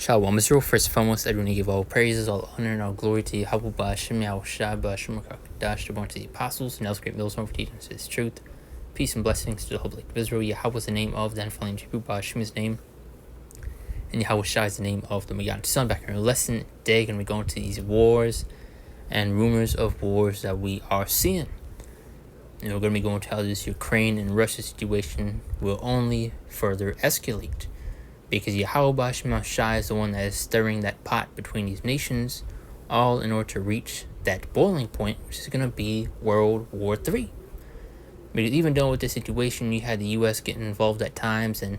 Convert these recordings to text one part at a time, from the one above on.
Shalom Israel. First and foremost, I want to give all praises, all honor, and all glory to Yahweh Ba'Shem Yahushua Ba'Shem HaKadosh, the born to the apostles, and else great millstone for teaching us his truth. Peace and blessings to the whole Lake of Israel. Yahweh is the name of the unfailing Hebrew, Ba'Shem is the name, and Yahushua is the name of the Mayan Son. Back in our lesson today, going to be going to these wars and rumors of wars that we are seeing. And we're going to be going to how this Ukraine and Russia situation will only further escalate. Because Yahweh Ba'Shem Shai is the one that is stirring that pot between these nations, all in order to reach that boiling point, which is going to be World War III. Because even though with this situation, you had the U.S. getting involved at times, and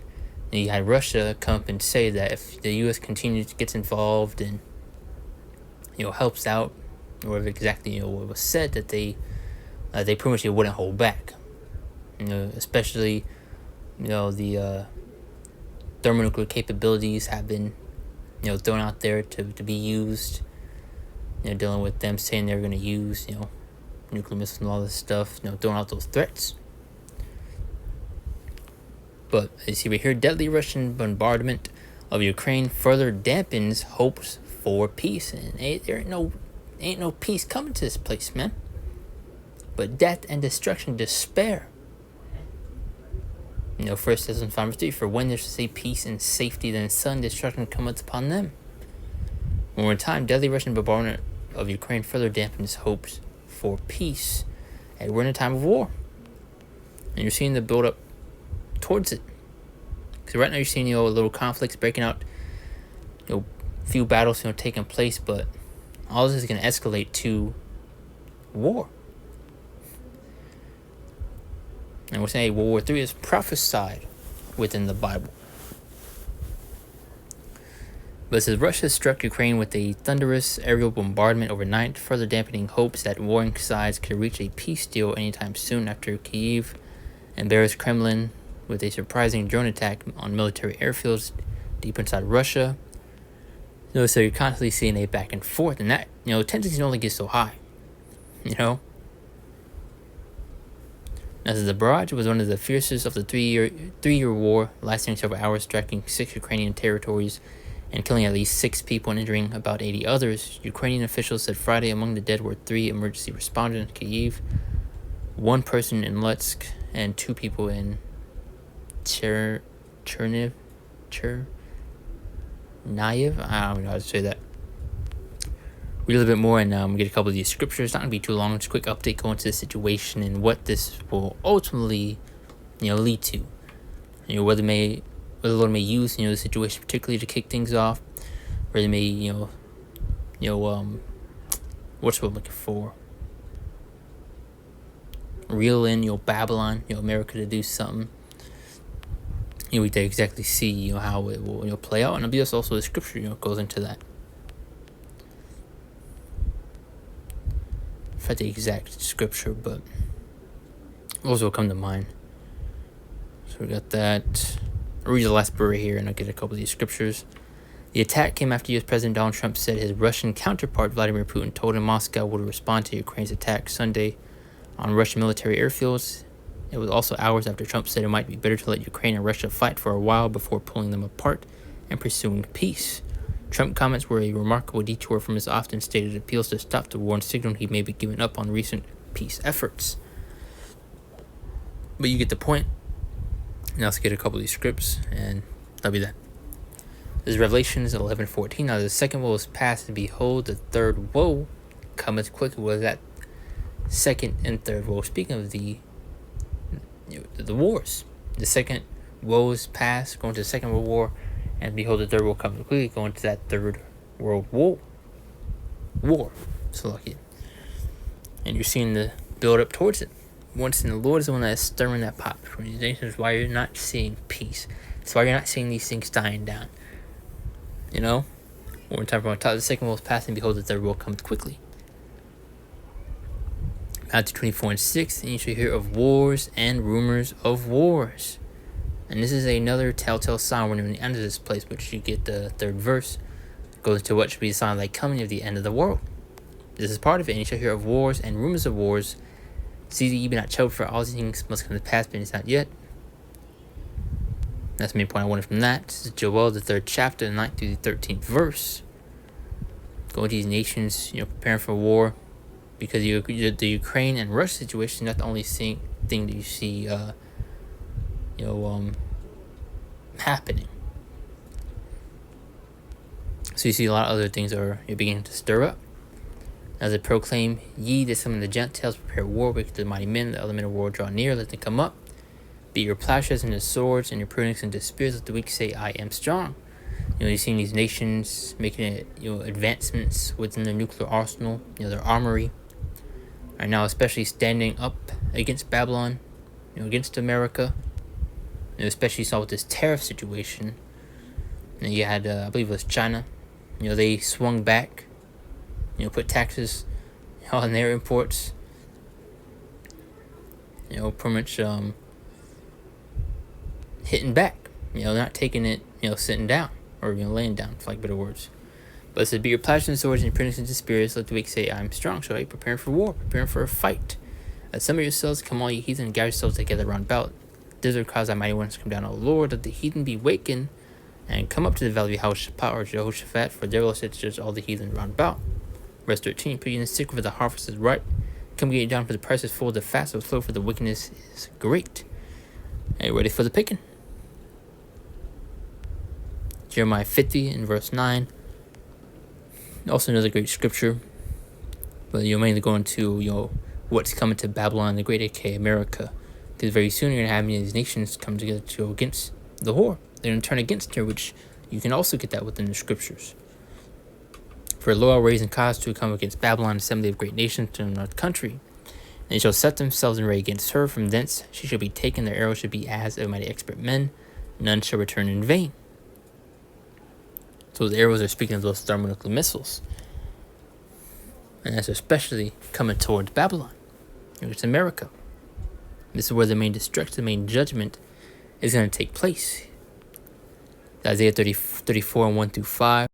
you had Russia come up and say that if the U.S. continues to get involved and helps out, or if exactly what was said, that they pretty much wouldn't hold back. Especially the thermonuclear capabilities have been, thrown out there to be used. Dealing with them saying they're going to use, nuclear missiles and all this stuff. Throwing out those threats. But as you see right here, deadly Russian bombardment of Ukraine further dampens hopes for peace, and there ain't no peace coming to this place, man. But death and destruction, despair. 1 Thessalonians 5:3, for when there shall say peace and safety, then sudden destruction cometh upon them. One more time, deadly Russian bombardment of Ukraine further dampens hopes for peace. And we're in a time of war. And you're seeing the build up towards it. Because right now you're seeing, little conflicts breaking out, few battles, taking place, but all this is going to escalate to war. And we're saying World War III is prophesied within the Bible. But it says Russia struck Ukraine with a thunderous aerial bombardment overnight, further dampening hopes that warring sides could reach a peace deal anytime soon after Kyiv embarrassed Kremlin with a surprising drone attack on military airfields deep inside Russia. So you're constantly seeing a back and forth, and that, tensions only get so high, As the barrage was one of the fiercest of the three-year war, lasting several hours, striking 6 Ukrainian territories and killing at least 6 people and injuring about 80 others. Ukrainian officials said Friday among the dead were 3 emergency responders in Kyiv, 1 person in Lutsk, and 2 people in Chernihiv. I don't know how to say that. Read a little bit more and get a couple of these scriptures. Not going to be too long. Just a quick update going to the situation and what this will ultimately, lead to. Whether the Lord may use, the situation particularly to kick things off. Whether they may, what's what I'm looking for? Reel in, Babylon, America to do something. We can exactly see, how it will, play out. And there'll be also the scripture, goes into that. I forget the exact scripture, but those will come to mind. So we got that. I'll read the last part right here, and I'll get a couple of these scriptures. The attack came after U.S. President Donald Trump said his Russian counterpart Vladimir Putin told him Moscow would respond to Ukraine's attack Sunday on Russian military airfields. It was also hours after Trump said it might be better to let Ukraine and Russia fight for a while before pulling them apart and pursuing peace. Trump comments were a remarkable detour from his often stated appeals to stop the war and signaled he may be giving up on recent peace efforts. But you get the point. Now let's get a couple of these scripts, and that'll be that. This is Revelations 11:14. Now the second woe is past, and behold, the third woe cometh quickly. Was that second and third woe? Speaking of the wars, the second woe is past, going to the second world war. And behold, the third will come quickly, going to that third world war. So lucky. And you're seeing the build up towards it. Once in the Lord is the one that is stirring that pot between these nations. Why you're not seeing peace. That's why you're not seeing these things dying down. One more time from on top. The second will is past, and behold, the third will come quickly. Matthew 24:6. And you shall hear of wars and rumors of wars. And this is another telltale sign when we enter this place, which you get the third verse. Goes to what should be a sign like coming of the end of the world. This is part of it. And you shall hear of wars and rumors of wars. See that ye be not troubled, for all these things must come to pass, but it is not yet. That's the main point I wanted from that. This is Joel, the 3rd chapter, 9th through the 13th verse. Go to these nations, preparing for war, because the Ukraine and Russia situation is not the only thing that you see, happening. So you see a lot of other things are beginning to stir up. As it proclaim, ye that some of the Gentiles prepare war with the mighty men, the other men of war draw near, let them come up. Be your plowshares into swords, and your prunings into spears, let the weak say, I am strong. You're seeing these nations making it, advancements within their nuclear arsenal, their armory. Right now, especially standing up against Babylon, against America. Especially saw with this tariff situation. And you had, I believe it was China. They swung back. Put taxes on their imports. Pretty much hitting back. Not taking it, sitting down or laying down, for like better words. But it said, be your plowshares and swords and your prunings into spears. Let the weak say, I am strong. So you preparing for war, preparing for a fight. Assemble yourselves, come all ye heathen, and gather yourselves together round about. Thither cause thy mighty ones to come down, O Lord. Let the heathen be wakened, and come up to the valley of Jehoshaphat or Jehoshaphat, for there will sit to judge all the heathen round about. Verse 13, put ye in the sick, for the harvest is ripe. Come get it down, for the price is full, the fast is slow, for the wickedness is great. Are you ready for the picking? Jeremiah 50 in verse 9. Also another great scripture. But you're mainly going to, what's coming to Babylon, the great aka America. Because very soon you're going to have many of these nations come together to go against the whore. They're going to turn against her, which you can also get that within the scriptures. For lo, I will raise and cause to come against Babylon, assembly of great nations to the north country. And they shall set themselves in array against her. From thence she shall be taken, their arrows shall be as of mighty expert men. None shall return in vain. So the arrows are speaking of those thermonuclear missiles. And that's especially coming towards Babylon. It's America. This is where the main destruction, the main judgment is going to take place. Isaiah 34 and 1 through 5.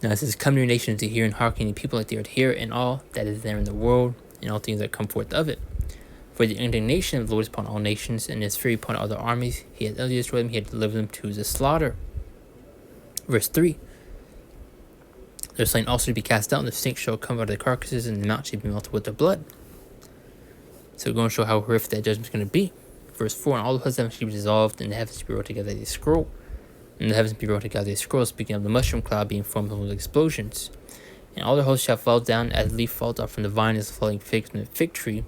Now it says, come to your nation to hear and hearken, ye people like the earth hear, and all that is there in the world, and all things that come forth of it. For the indignation of the Lord is upon all nations, and his fury upon other armies. He hath utterly destroyed them, he hath delivered them to the slaughter. Verse 3. Their slain also to be cast out, and the snakes shall come out of the carcasses, and the mount shall be melted with their blood. So we're going to show how horrific that judgment is going to be. Verse 4, and all the hosts of heaven shall be dissolved, and the heavens shall be rolled together as a scroll. And the heavens be rolled together as a scroll, speaking of the mushroom cloud being formed from the explosions. And all the hosts shall fall down as the leaf falls out from the vine as the falling figs from the fig tree.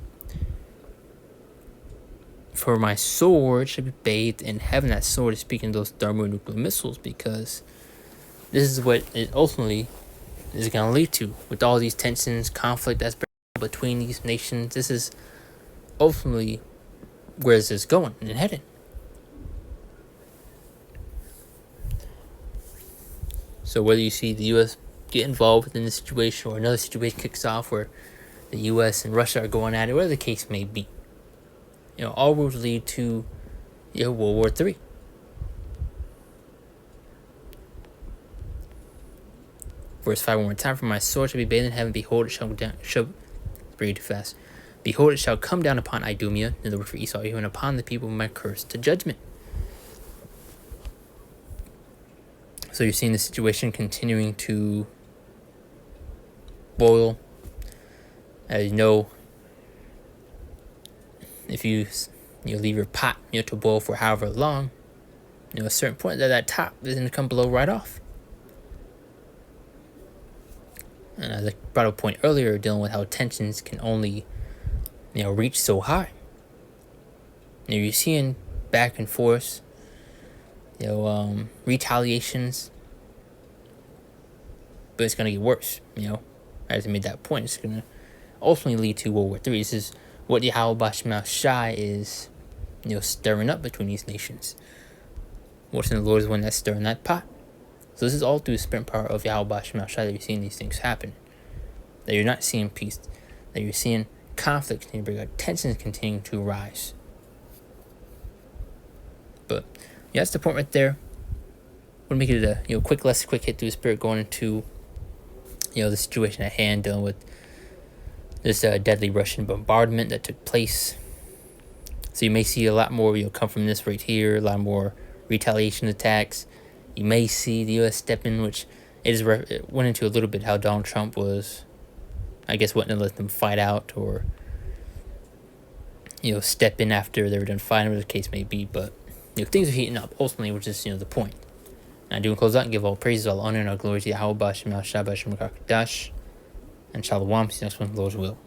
For my sword shall be bathed in heaven. That sword is speaking of those thermonuclear missiles, because this is what it ultimately is going to lead to. With all these tensions, conflict that's between these nations, this is ultimately where is this going and headed. So whether you see the U.S. get involved in this situation or another situation kicks off where the U.S. and Russia are going at it, whatever the case may be, all roads lead to World War III. Verse 5 one more time. For my sword shall be bathed in heaven. Behold, it shall breathe too fast. Behold, it shall come down upon Idumea, in the word for Esau, even upon the people of my curse to judgment. So you're seeing the situation continuing to boil. As you know, if you leave your pot to boil for however long, a certain point that top is going to come below right off. And as I brought up a point earlier, dealing with how tensions can only reach so high. You're seeing back and forth, retaliations, but it's going to get worse. As I made that point, it's going to ultimately lead to World War III. This is what Yahweh Shema Shai is, stirring up between these nations. What's in the Lord is one that's stirring that pot. So this is all through the spirit power of Yahweh Shema Shai that you're seeing these things happen. That you're not seeing peace. That you're seeing conflict continuing to bring out, tensions continuing to rise. But that's the point right there. We'll make it a quick hit through the spirit, going into the situation at hand, dealing with this deadly Russian bombardment that took place So you may see a lot more come from this right here, a lot more retaliation attacks. You may see the U.S. step in, which it went into a little bit how Donald Trump was, I guess, wanting to let them fight out or, step in after they were done fighting, whatever the case may be. But, things are heating up, ultimately, which is, the point. And I do close out and give all praises, all honor, and all glory to Yahweh, Bashem, Al Shah, Bashem, Dash, and Shalom. See you next one, Lord's will.